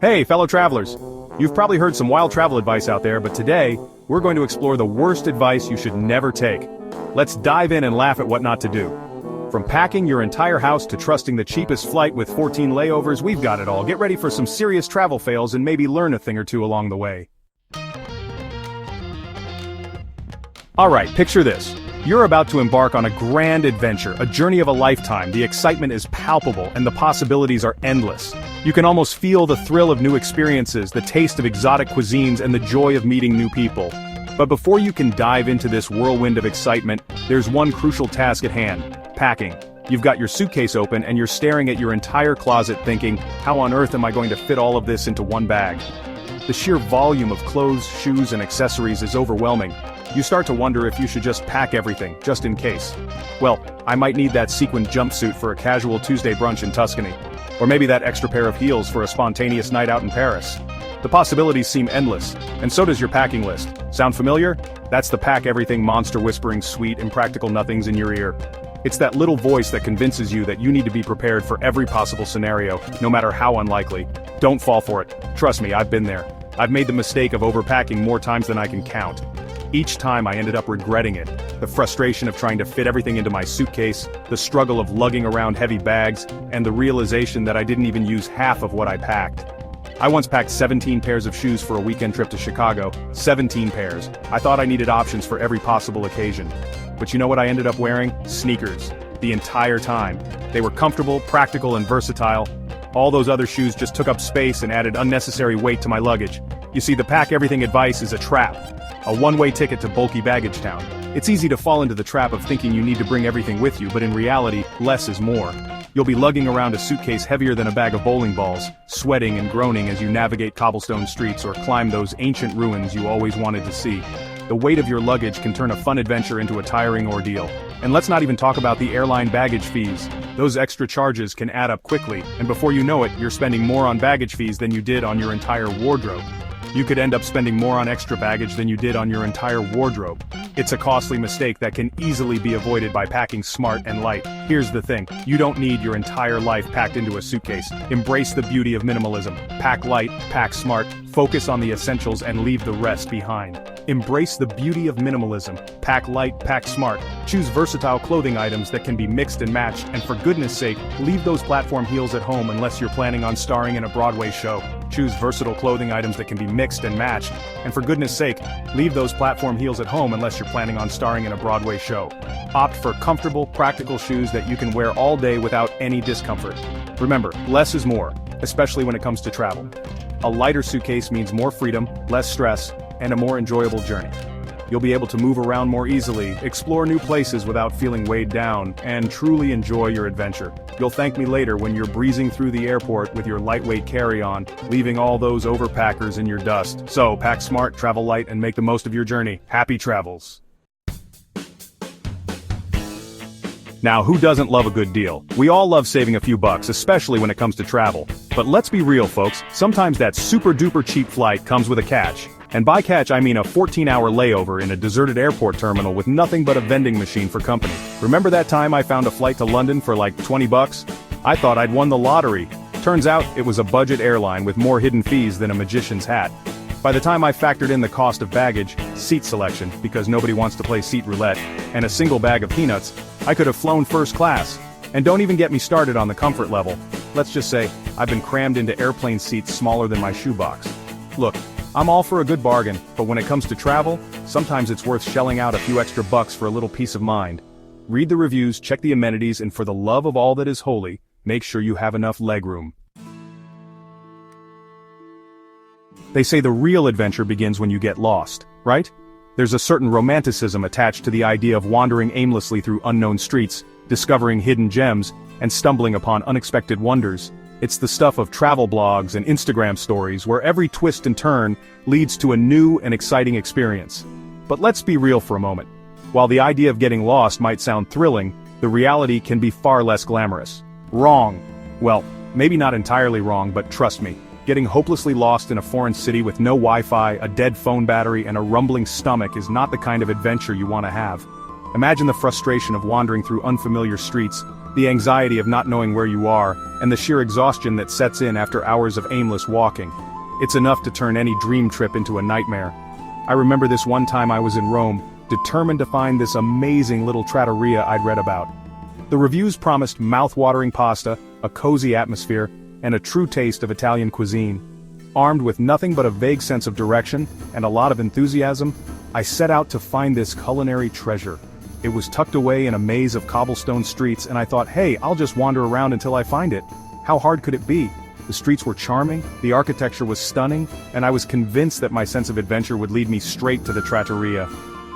Hey, fellow travelers! You've probably heard some wild travel advice out there, but today, we're going to explore the worst advice you should never take. Let's dive in and laugh at what not to do. From packing your entire house to trusting the cheapest flight with 14 layovers, we've got it all. Get ready for some serious travel fails and maybe learn a thing or two along the way. Alright, picture this. You're about to embark on a grand adventure, a journey of a lifetime. The excitement is palpable, and the possibilities are endless. You can almost feel the thrill of new experiences, the taste of exotic cuisines, and the joy of meeting new people. But before you can dive into this whirlwind of excitement, there's one crucial task at hand: packing. You've got your suitcase open and you're staring at your entire closet thinking, how on earth am I going to fit all of this into one bag? The sheer volume of clothes, shoes, and accessories is overwhelming. You start to wonder if you should just pack everything, just in case. Well, I might need that sequined jumpsuit for a casual Tuesday brunch in Tuscany. Or maybe that extra pair of heels for a spontaneous night out in Paris. The possibilities seem endless, and so does your packing list. Sound familiar? That's the pack everything monster whispering sweet impractical nothings in your ear. It's that little voice that convinces you that you need to be prepared for every possible scenario, no matter how unlikely. Don't fall for it. Trust me, I've been there. I've made the mistake of overpacking more times than I can count. Each time I ended up regretting it. The frustration of trying to fit everything into my suitcase, the struggle of lugging around heavy bags, and the realization that I didn't even use half of what I packed. I once packed 17 pairs of shoes for a weekend trip to Chicago. 17 pairs. I thought I needed options for every possible occasion. But you know what I ended up wearing? Sneakers. The entire time. They were comfortable, practical, and versatile. All those other shoes just took up space and added unnecessary weight to my luggage. You see, the pack everything advice is a trap. A one-way ticket to bulky baggage town. It's easy to fall into the trap of thinking you need to bring everything with you, but in reality, less is more. You'll be lugging around a suitcase heavier than a bag of bowling balls, sweating and groaning as you navigate cobblestone streets or climb those ancient ruins you always wanted to see. The weight of your luggage can turn a fun adventure into a tiring ordeal. And let's not even talk about the airline baggage fees. Those extra charges can add up quickly, and before you know it, you're spending more on baggage fees than you did on your entire wardrobe. You could end up spending more on extra baggage than you did on your entire wardrobe. It's a costly mistake that can easily be avoided by packing smart and light. Here's the thing, you don't need your entire life packed into a suitcase. Embrace the beauty of minimalism. Pack light, pack smart, focus on the essentials and leave the rest behind. Embrace the beauty of minimalism. Pack light, pack smart. Choose versatile clothing items that can be mixed and matched, and for goodness sake, leave those platform heels at home unless you're planning on starring in a Broadway show. Choose versatile clothing items that can be mixed and matched, and for goodness sake, leave those platform heels at home unless you're planning on starring in a Broadway show. Opt for comfortable, practical shoes that you can wear all day without any discomfort. Remember, less is more, especially when it comes to travel. A lighter suitcase means more freedom, less stress, and a more enjoyable journey. You'll be able to move around more easily, explore new places without feeling weighed down, and truly enjoy your adventure. You'll thank me later when you're breezing through the airport with your lightweight carry-on, leaving all those overpackers in your dust. So, pack smart, travel light, and make the most of your journey. Happy travels! Now, who doesn't love a good deal? We all love saving a few bucks, especially when it comes to travel. But let's be real, folks, sometimes that super-duper cheap flight comes with a catch. And by catch, I mean a 14-hour layover in a deserted airport terminal with nothing but a vending machine for company. Remember that time I found a flight to London for like 20 bucks? I thought I'd won the lottery. Turns out, it was a budget airline with more hidden fees than a magician's hat. By the time I factored in the cost of baggage, seat selection, because nobody wants to play seat roulette, and a single bag of peanuts, I could have flown first class. And don't even get me started on the comfort level. Let's just say, I've been crammed into airplane seats smaller than my shoebox. Look, I'm all for a good bargain, but when it comes to travel, sometimes it's worth shelling out a few extra bucks for a little peace of mind. Read the reviews, check the amenities, and for the love of all that is holy, make sure you have enough legroom. They say the real adventure begins when you get lost, right? There's a certain romanticism attached to the idea of wandering aimlessly through unknown streets, discovering hidden gems, and stumbling upon unexpected wonders. It's the stuff of travel blogs and Instagram stories where every twist and turn leads to a new and exciting experience. But let's be real for a moment. While the idea of getting lost might sound thrilling, the reality can be far less glamorous. Wrong. Well, maybe not entirely wrong, but trust me, getting hopelessly lost in a foreign city with no Wi-Fi, a dead phone battery, and a rumbling stomach is not the kind of adventure you want to have. Imagine the frustration of wandering through unfamiliar streets, the anxiety of not knowing where you are, and the sheer exhaustion that sets in after hours of aimless walking. It's enough to turn any dream trip into a nightmare. I remember this one time I was in Rome, determined to find this amazing little trattoria I'd read about. The reviews promised mouth-watering pasta, a cozy atmosphere, and a true taste of Italian cuisine. Armed with nothing but a vague sense of direction and a lot of enthusiasm, I set out to find this culinary treasure. It was tucked away in a maze of cobblestone streets, and I thought, hey, I'll just wander around until I find it. How hard could it be? The streets were charming, the architecture was stunning, and I was convinced that my sense of adventure would lead me straight to the trattoria.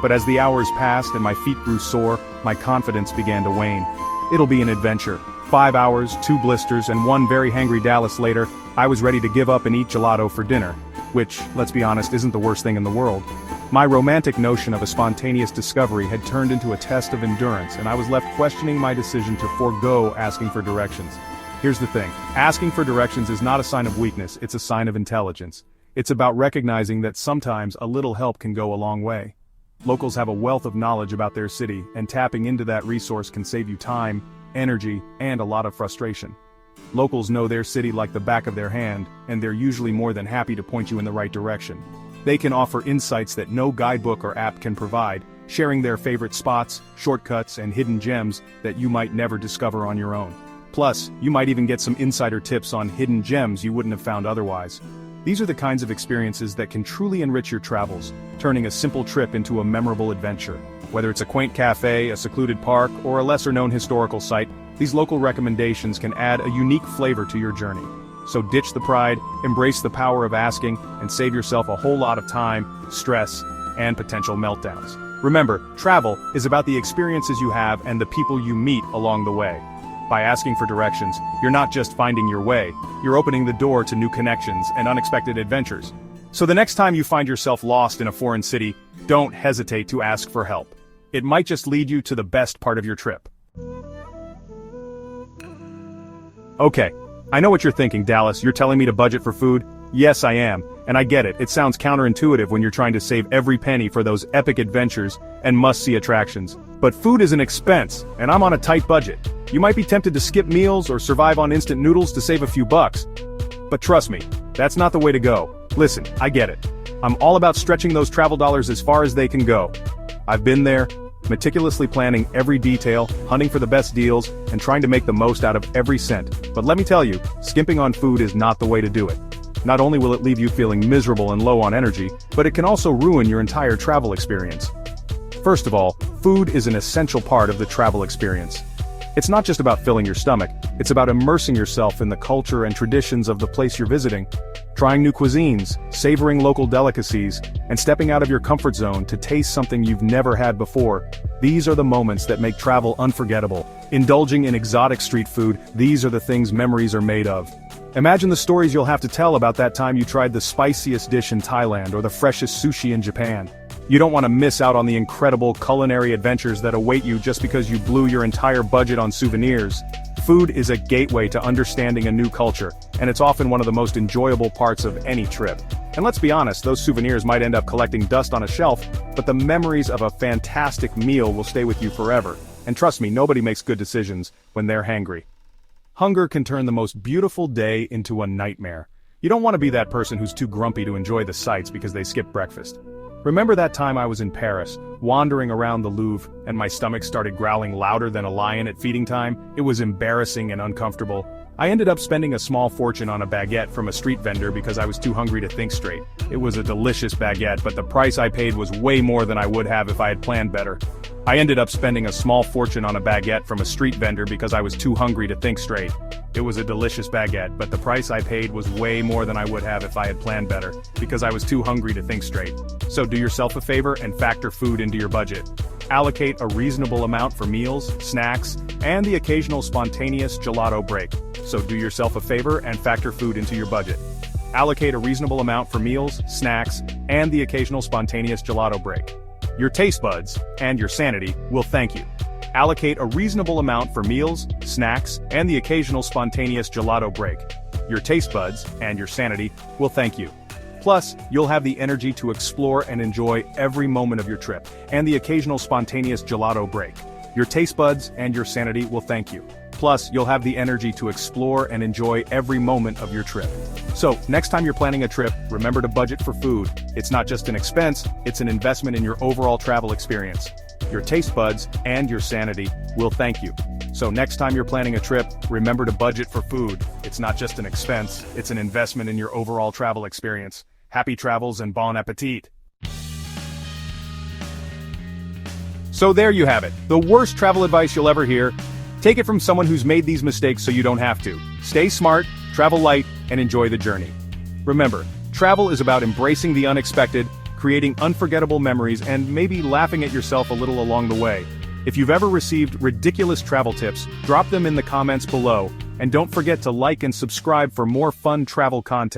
But as the hours passed and my feet grew sore, my confidence began to wane. It'll be an adventure. 5 hours, 2 blisters, and 1 very hangry Dallas later, I was ready to give up and eat gelato for dinner. Which, let's be honest, isn't the worst thing in the world. My romantic notion of a spontaneous discovery had turned into a test of endurance, and I was left questioning my decision to forego asking for directions. Here's the thing. Asking for directions is not a sign of weakness, it's a sign of intelligence. It's about recognizing that sometimes a little help can go a long way. Locals have a wealth of knowledge about their city, and tapping into that resource can save you time, energy, and a lot of frustration. Locals know their city like the back of their hand, and they're usually more than happy to point you in the right direction. They can offer insights that no guidebook or app can provide, sharing their favorite spots, shortcuts, and hidden gems that you might never discover on your own. Plus, you might even get some insider tips on hidden gems you wouldn't have found otherwise. These are the kinds of experiences that can truly enrich your travels, turning a simple trip into a memorable adventure. Whether it's a quaint cafe, a secluded park, or a lesser-known historical site, these local recommendations can add a unique flavor to your journey. So ditch the pride, embrace the power of asking, and save yourself a whole lot of time, stress, and potential meltdowns. Remember, travel is about the experiences you have and the people you meet along the way. By asking for directions, you're not just finding your way, you're opening the door to new connections and unexpected adventures. So the next time you find yourself lost in a foreign city, don't hesitate to ask for help. It might just lead you to the best part of your trip. Okay, I know what you're thinking, Dallas. You're telling me to budget for food? Yes, I am, and I get it. It sounds counterintuitive when you're trying to save every penny for those epic adventures and must-see attractions. But food is an expense, and I'm on a tight budget. You might be tempted to skip meals or survive on instant noodles to save a few bucks. But trust me, that's not the way to go. Listen, I get it. I'm all about stretching those travel dollars as far as they can go. I've been there, meticulously planning every detail, hunting for the best deals, and trying to make the most out of every cent. But let me tell you, skimping on food is not the way to do it. Not only will it leave you feeling miserable and low on energy, but it can also ruin your entire travel experience. First of all, food is an essential part of the travel experience. It's not just about filling your stomach, it's about immersing yourself in the culture and traditions of the place you're visiting. Trying new cuisines, savoring local delicacies, and stepping out of your comfort zone to taste something you've never had before. These are the moments that make travel unforgettable. Indulging in exotic street food, these are the things memories are made of. Imagine the stories you'll have to tell about that time you tried the spiciest dish in Thailand or the freshest sushi in Japan. You don't want to miss out on the incredible culinary adventures that await you just because you blew your entire budget on souvenirs. Food is a gateway to understanding a new culture, and it's often one of the most enjoyable parts of any trip. And let's be honest, those souvenirs might end up collecting dust on a shelf, but the memories of a fantastic meal will stay with you forever. And trust me, nobody makes good decisions when they're hangry. Hunger can turn the most beautiful day into a nightmare. You don't want to be that person who's too grumpy to enjoy the sights because they skipped breakfast. Remember that time I was in Paris, wandering around the Louvre, and my stomach started growling louder than a lion at feeding time? It was embarrassing and uncomfortable. I ended up spending a small fortune on a baguette from a street vendor because I was too hungry to think straight. It was a delicious baguette, but the price I paid was way more than I would have if I had planned better. I ended up spending a small fortune on a baguette from a street vendor because I was too hungry to think straight. It was a delicious baguette, but the price I paid was way more than I would have if I had planned better, because I was too hungry to think straight. So do yourself a favor and factor food into your budget. Allocate a reasonable amount for meals, snacks, and the occasional spontaneous gelato break. So do yourself a favor and factor food into your budget. Allocate a reasonable amount for meals, snacks, and the occasional spontaneous gelato break. Your taste buds, and your sanity, will thank you. Allocate a reasonable amount for meals, snacks, and the occasional spontaneous gelato break. Your taste buds, and your sanity, will thank you. Plus, you'll have the energy to explore and enjoy every moment of your trip, and the occasional spontaneous gelato break. Your taste buds and your sanity will thank you. Plus, you'll have the energy to explore and enjoy every moment of your trip. So, next time you're planning a trip, remember to budget for food. It's not just an expense, it's an investment in your overall travel experience. Your taste buds, and your sanity, will thank you. So next time you're planning a trip, remember to budget for food. It's not just an expense, it's an investment in your overall travel experience. Happy travels and bon appetit! So there you have it, the worst travel advice you'll ever hear. Take it from someone who's made these mistakes so you don't have to. Stay smart, travel light, and enjoy the journey. Remember, travel is about embracing the unexpected, creating unforgettable memories, and maybe laughing at yourself a little along the way. If you've ever received ridiculous travel tips, drop them in the comments below, and don't forget to like and subscribe for more fun travel content.